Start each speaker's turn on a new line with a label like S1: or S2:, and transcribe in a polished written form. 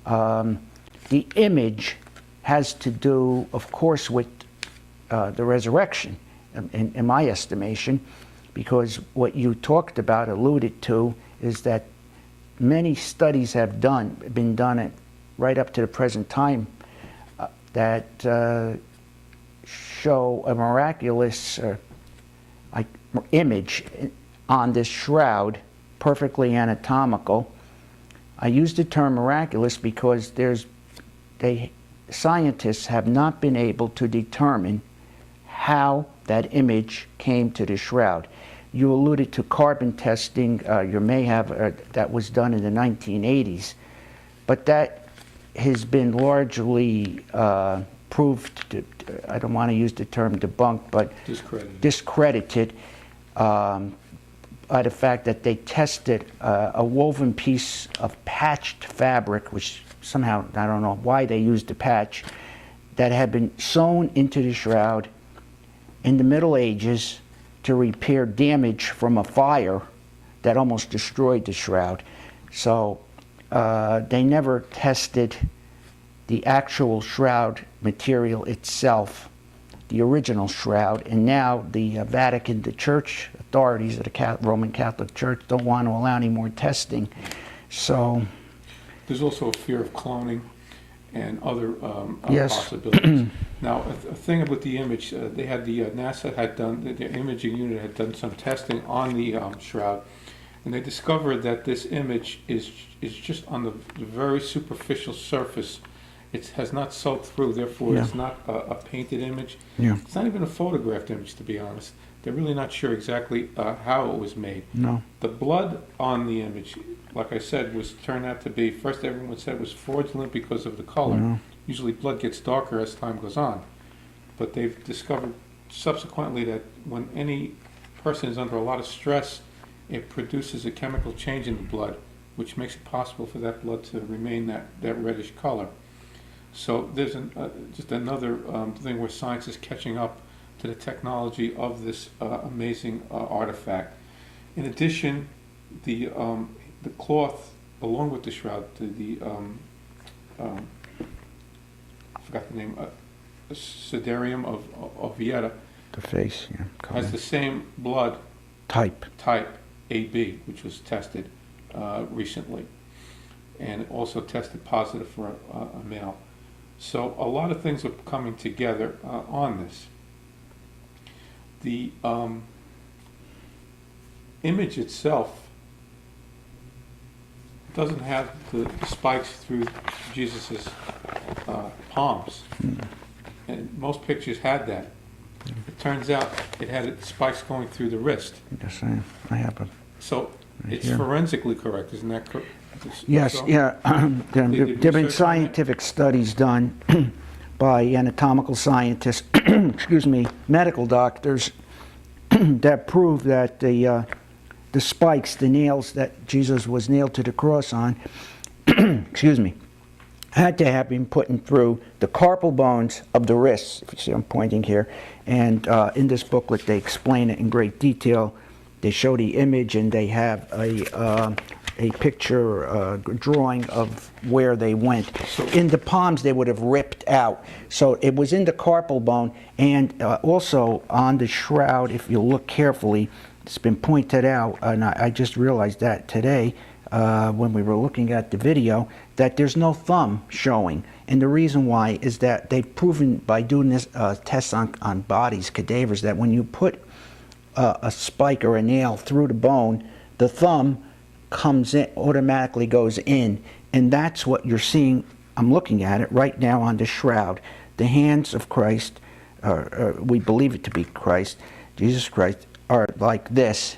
S1: The image has to do, of course, with the resurrection, in my estimation, because what you talked about, alluded to, is that many studies have been done right up to the present time that show a miraculous image on this shroud, perfectly anatomical. I use the term miraculous because scientists have not been able to determine how that image came to the shroud. You alluded to carbon testing, you may have, that was done in the 1980s, but that has been largely proved to, I don't want to use the term debunked, but discredited by the fact that they tested a woven piece of patched fabric, which somehow, I don't know why they used the patch, that had been sewn into the shroud in the Middle Ages to repair damage from a fire that almost destroyed the shroud. So they never tested the actual shroud material itself, the original shroud, and now the Vatican, the church authorities of the Roman Catholic Church don't want to allow any more testing. So
S2: there's also a fear of cloning and other possibilities. Now, a thing about the image, they had NASA had done, the imaging unit had done some testing on the shroud, and they discovered that this image is just on the very superficial surface. It has not soaked through, therefore it's not a painted image. It's not even a photographed image, to be honest. They're really not sure exactly how it was made. The blood on the image, like I said, turned out to be, first everyone said it was fraudulent because of the color. Usually blood gets darker as time goes on. But they've discovered subsequently that when any person is under a lot of stress, it produces a chemical change in the blood, which makes it possible for that blood to remain that reddish color. So there's just another thing where science is catching up to the technology of this amazing artifact. In addition, the cloth, along with the shroud, I forgot the name, Siderium of Vieta,
S1: the face,
S2: has the same blood
S1: type
S2: AB, which was tested recently, and also tested positive for a male. So a lot of things are coming together on this. The image itself doesn't have the spikes through Jesus's palms, and most pictures had that. It turns out it had spikes going through the wrist.
S1: Yes, I have them.
S2: So it's forensically correct, isn't that correct?
S1: Yes, yeah. There have been scientific studies done by anatomical scientists, excuse me, medical doctors, that prove that the spikes, the nails that Jesus was nailed to the cross on, excuse me, had to have been put in through the carpal bones of the wrists. If you see, I'm pointing here. And in this booklet, they explain it in great detail. They show the image, and they have a picture drawing of where they went. In the palms, they would have ripped out. So it was in the carpal bone, and also on the shroud, if you look carefully, it's been pointed out, and I just realized that today when we were looking at the video, that there's no thumb showing. And the reason why is that they've proven by doing this tests on bodies, cadavers, that when you put a spike or a nail through the bone, the thumb comes in, automatically goes in, and that's what you're seeing. I'm looking at it right now on the shroud. The hands of Christ, we believe it to be Christ, Jesus Christ, are like this,